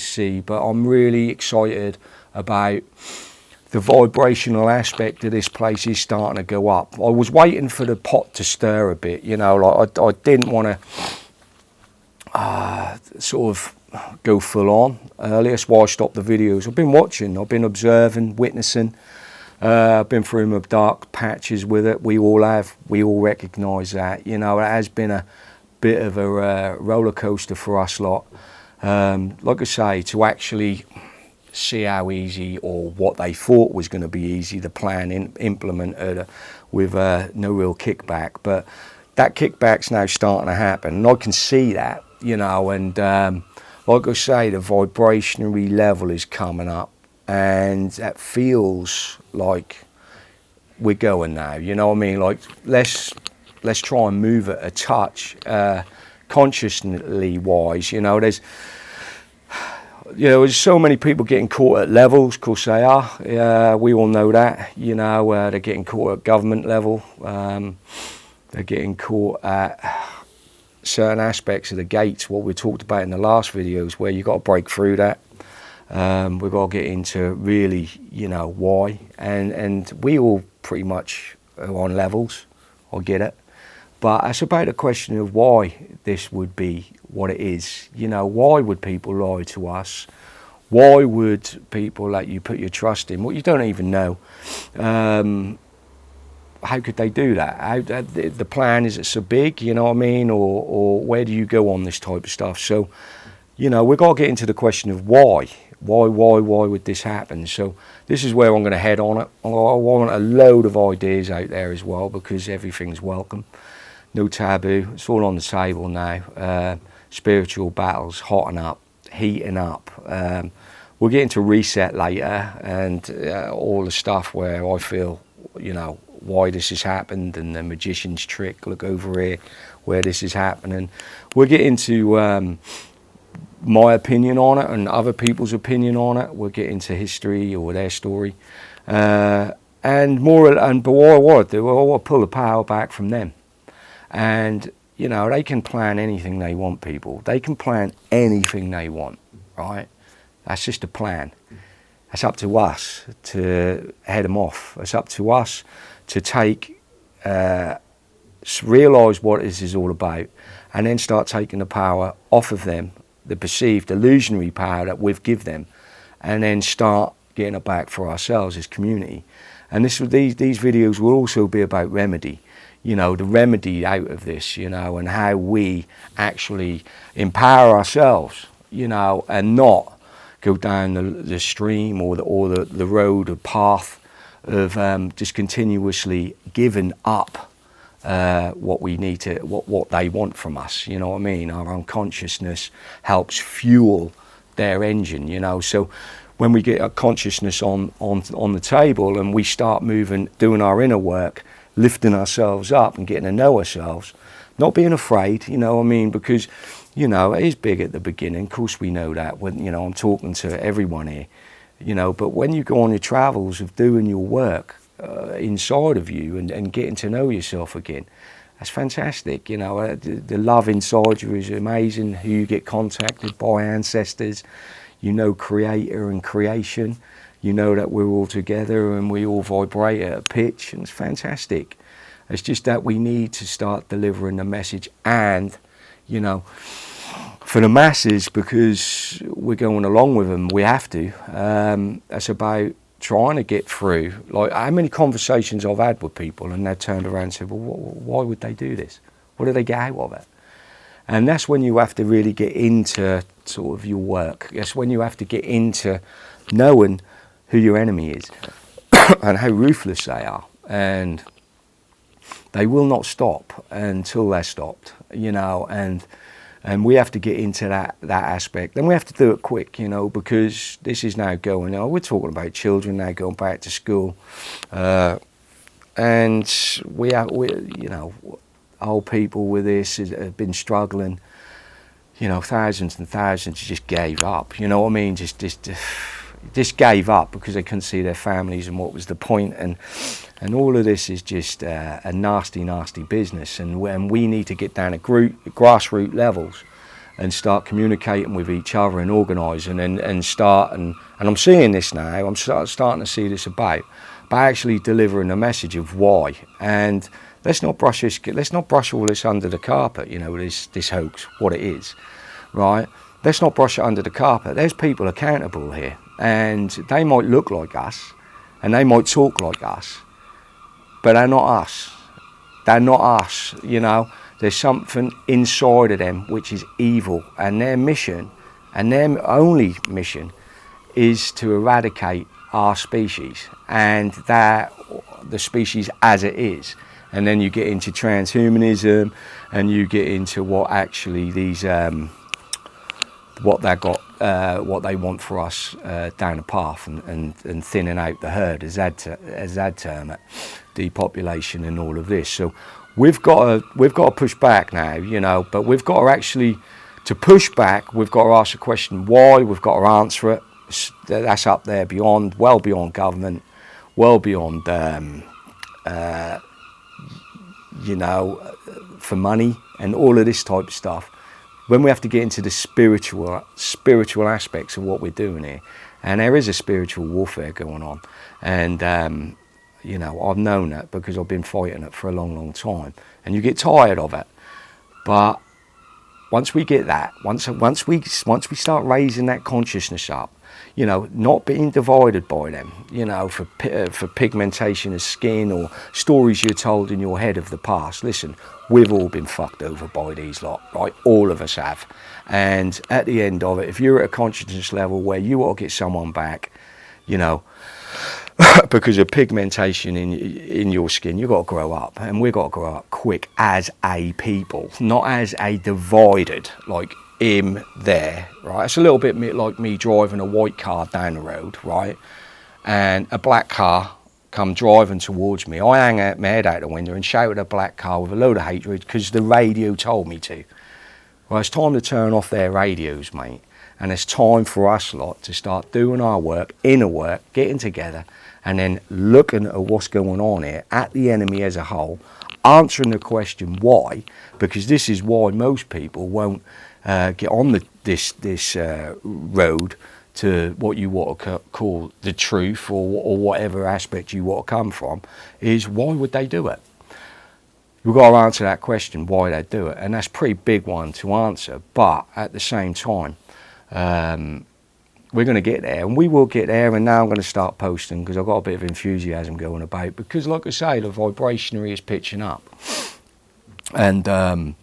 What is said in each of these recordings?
see, but I'm really excited about the vibrational aspect of this place is starting to go up. I was waiting for the pot to stir a bit, you know, like I didn't want to sort of go full on earlier. That's why I stopped the videos. I've been watching, I've been observing, witnessing. I've been through my dark patches with it. We all have. We all recognise that. You know, it has been a bit of a roller coaster for us lot. Like I say, to actually see how easy, or what they thought was going to be easy, the plan implemented with no real kickback. But that kickback's now starting to happen, and I can see that, you know, and like I say, the vibrationary level is coming up, and that feels like we're going now, you know what I mean? Like, let's try and move it a touch, consciously wise, you know. There's so many people getting caught at levels, of course they are, we all know that, you know. They're getting caught at government level, they're getting caught at certain aspects of the gates, what we talked about in the last videos, where you've got to break through that. We've got to get into really, you know, why, and we all pretty much are on levels, I get it, but it's about a question of why this would be what it is. You know, why would people lie to us? Why would people let you put your trust in what you don't even know? How could they do that? The plan, is it so big, you know what I mean, or where do you go on this type of stuff? So, you know, we've got to get into the question of why would this happen? So this is where I'm going to head on it. I want a load of ideas out there as well, because everything's welcome, no taboo, it's all on the table now. Spiritual battles hotting up, heating up. We'll get into reset later, and all the stuff where I feel, you know, why this has happened, and the magician's trick, look over here where this is happening. We'll get into my opinion on it and other people's opinion on it. We'll get into history or their story, and more. And but what I want to do, I want to pull the power back from them. And you know, they can plan anything they want, people. They can plan anything they want, right? That's just a plan. It's up to us to head them off. It's up to us to take, realise what this is all about, and then start taking the power off of them, the perceived illusionary power that we've give them, and then start getting it back for ourselves as community. And these videos will also be about remedy, you know, the remedy out of this, you know, and how we actually empower ourselves, you know, and not go down the stream or the road or path of just continuously giving up what we need to, what they want from us, you know what I mean? Our unconsciousness helps fuel their engine, you know. So when we get our consciousness on the table and we start moving, doing our inner work, lifting ourselves up and getting to know ourselves, not being afraid, you know what I mean, because, you know, it is big at the beginning, of course we know that, when, you know, I'm talking to everyone here, you know, but when you go on your travels of doing your work inside of you and getting to know yourself again, that's fantastic, you know. The love inside you is amazing, who you get contacted by, ancestors, you know, creator and creation, you know that we're all together and we all vibrate at a pitch, and it's fantastic. It's just that we need to start delivering the message, and, you know, for the masses, because we're going along with them, we have to. It's about trying to get through. Like, how many conversations I've had with people and they've turned around and said, well, why would they do this? What do they get out of it? And that's when you have to really get into sort of your work. That's when you have to get into knowing who your enemy is and how ruthless they are. And they will not stop until they're stopped, you know, and we have to get into that aspect. And we have to do it quick, you know, because this is now going on. We're talking about children now going back to school. And we you know, old people with this have been struggling, you know, thousands and thousands just gave up, you know what I mean? Just gave up because they couldn't see their families, and what was the point? And all of this is just a nasty business, and we need to get down to grassroots levels and start communicating with each other and organising and start, and I'm seeing this now, I'm starting to see this about actually delivering a message of why. And let's not brush all this under the carpet, you know, this hoax, what it is, right? Let's not brush it under the carpet. There's people accountable here, and they might look like us and they might talk like us, but they're not us. They're not us, you know. There's something inside of them which is evil, and their mission, and their only mission, is to eradicate our species and the species as it is. And then you get into transhumanism, and you get into what actually these what they want for us down the path, and thinning out the herd, as they'd term it, depopulation and all of this. So we've got to push back now, you know. But we've got to actually, to push back, we've got to ask the question why. We've got to answer it. That's up there beyond, well beyond government, well beyond you know, for money and all of this type of stuff. When we have to get into the spiritual aspects of what we're doing here, and there is a spiritual warfare going on, and you know, I've known that because I've been fighting it for a long time, and you get tired of it. But once we get that, once we start raising that consciousness up, you know, not being divided by them, you know, for pigmentation of skin or stories you're told in your head of the past. Listen, we've all been fucked over by these lot, right? All of us have. And at the end of it, if you're at a consciousness level where you ought to get someone back, you know, because of pigmentation in your skin, you've got to grow up, and we've got to grow up quick as a people, not as a divided, like him there, right? It's a little bit like me driving a white car down the road, right? And a black car come driving towards me. I hang out my head out the window and shout at a black car with a load of hatred because the radio told me to. Well, it's time to turn off their radios, mate. And it's time for us lot to start doing our work, inner work, getting together, and then looking at what's going on here, at the enemy as a whole, answering the question why, because this is why most people won't get on this road to what you want to call the truth, or whatever aspect you want to come from, is why would they do it? We've got to answer that question, why they do it, and that's a pretty big one to answer. But at the same time, we're going to get there, and we will get there. And now I'm going to start posting because I've got a bit of enthusiasm going about, because like I say, the vibrationary is pitching up, and I'm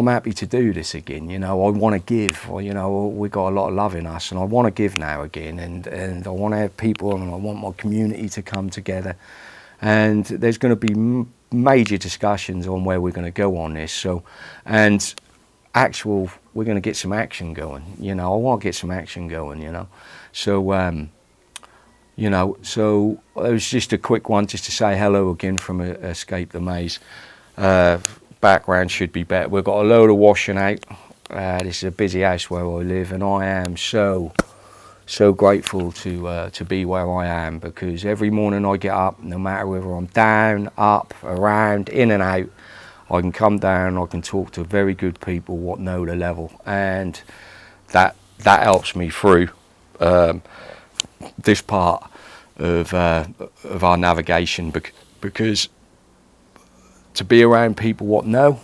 happy to do this again. You know, I want to give. You know, we've got a lot of love in us, and I want to give now again, and I want to have people, and I want my community to come together, and there's going to be major discussions on where we're going to go on this. So, and we're going to get some action going. You know, I want to get some action going, you know. So, you know, so it was just a quick one just to say hello again from Escape the Maze. Background should be better. We've got a load of washing out. This is a busy house where I live, and I am so grateful to be where I am, because every morning I get up, no matter whether I'm down, up, around, in and out, I can come down, I can talk to very good people what know the level, and that helps me through this part of our navigation, because to be around people what know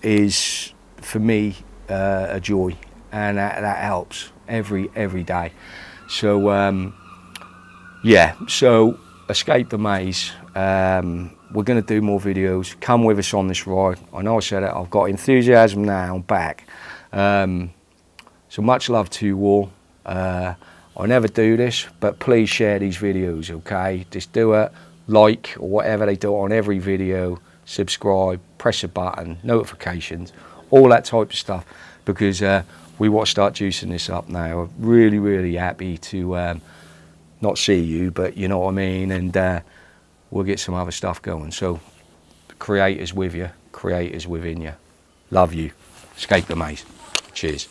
is, for me, a joy, and that helps every day. So yeah, so Escape the Maze. We're going to do more videos. Come with us on this ride. I know I said it, I've got enthusiasm now, I'm back. So much love to you all. I never do this, but please share these videos, okay? Just do it, like, or whatever they do on every video, subscribe, press a button, notifications, all that type of stuff, because we want to start juicing this up now. I'm really happy to not see you, but you know what I mean, and we'll get some other stuff going. So, creators with you, creators within you. Love you. Escape the Maze. Cheers.